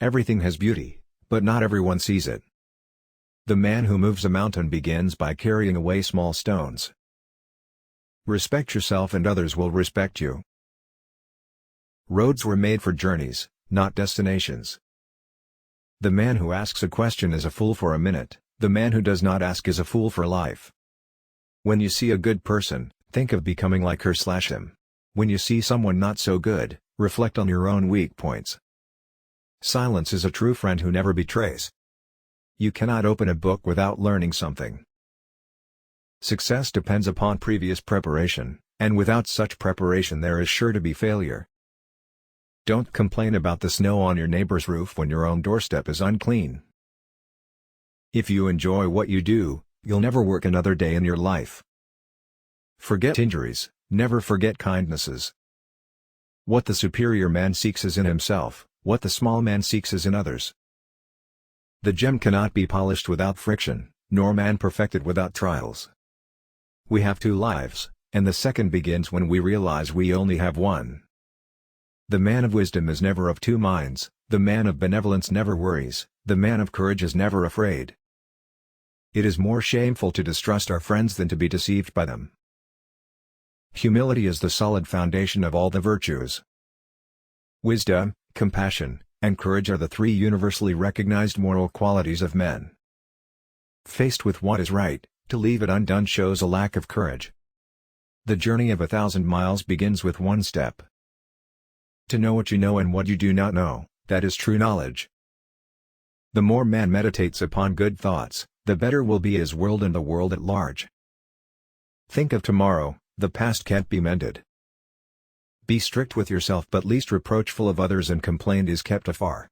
Everything has beauty, but not everyone sees it. The man who moves a mountain begins by carrying away small stones. Respect yourself and others will respect you. Roads were made for journeys, not destinations. The man who asks a question is a fool for a minute, the man who does not ask is a fool for life. When you see a good person, think of becoming like her/him. When you see someone not so good, reflect on your own weak points. Silence is a true friend who never betrays. You cannot open a book without learning something. Success depends upon previous preparation, and without such preparation there is sure to be failure. Don't complain about the snow on your neighbor's roof when your own doorstep is unclean. If you enjoy what you do, you'll never work another day in your life. Forget injuries, never forget kindnesses. What the superior man seeks is in himself, what the small man seeks is in others. The gem cannot be polished without friction, nor man perfected without trials. We have two lives, and the second begins when we realize we only have one. The man of wisdom is never of two minds, the man of benevolence never worries, the man of courage is never afraid. It is more shameful to distrust our friends than to be deceived by them. Humility is the solid foundation of all the virtues. Wisdom, compassion, and courage are the three universally recognized moral qualities of men. Faced with what is right, to leave it undone shows a lack of courage. The journey of 1,000 miles begins with one step. To know what you know and what you do not know, that is true knowledge. The more man meditates upon good thoughts, the better will be his world and the world at large. Think of tomorrow, the past can't be mended. Be strict with yourself but least reproachful of others, and complaint is kept afar.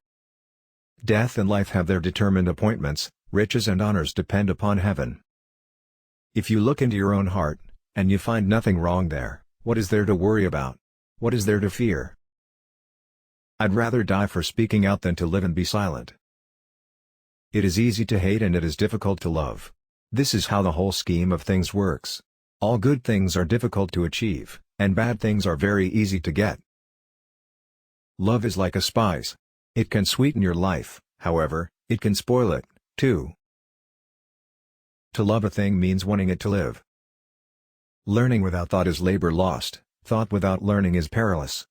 Death and life have their determined appointments, riches and honors depend upon heaven. If you look into your own heart, and you find nothing wrong there, what is there to worry about? What is there to fear? I'd rather die for speaking out than to live and be silent. It is easy to hate and it is difficult to love. This is how the whole scheme of things works. All good things are difficult to achieve, and bad things are very easy to get. Love is like a spice. It can sweeten your life, however, it can spoil it, too. To love a thing means wanting it to live. Learning without thought is labor lost, thought without learning is perilous.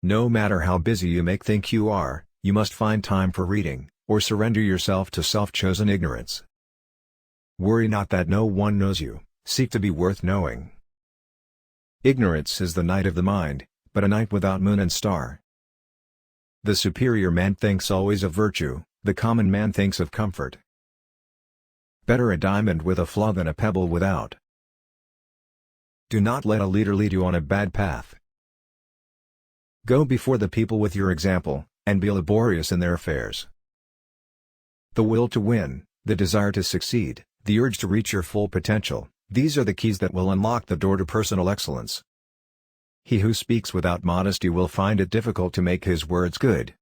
No matter how busy you may think you are, you must find time for reading, or surrender yourself to self-chosen ignorance. Worry not that no one knows you, seek to be worth knowing. Ignorance is the night of the mind, but a night without moon and star. The superior man thinks always of virtue, the common man thinks of comfort. Better a diamond with a flaw than a pebble without. Do not let a leader lead you on a bad path. Go before the people with your example, and be laborious in their affairs. The will to win, the desire to succeed, the urge to reach your full potential, these are the keys that will unlock the door to personal excellence. He who speaks without modesty will find it difficult to make his words good.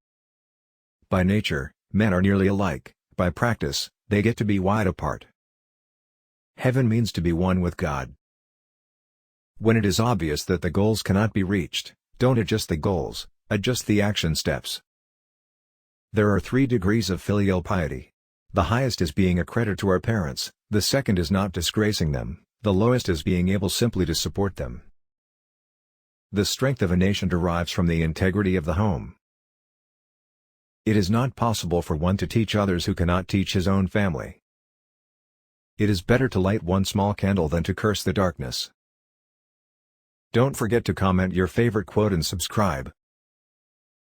By nature, men are nearly alike, by practice, they get to be wide apart. Heaven means to be one with God. When it is obvious that the goals cannot be reached, don't adjust the goals, adjust the action steps. There are 3 degrees of filial piety. The highest is being a credit to our parents, the second is not disgracing them, the lowest is being able simply to support them. The strength of a nation derives from the integrity of the home. It is not possible for one to teach others who cannot teach his own family. It is better to light one small candle than to curse the darkness. Don't forget to comment your favorite quote and subscribe.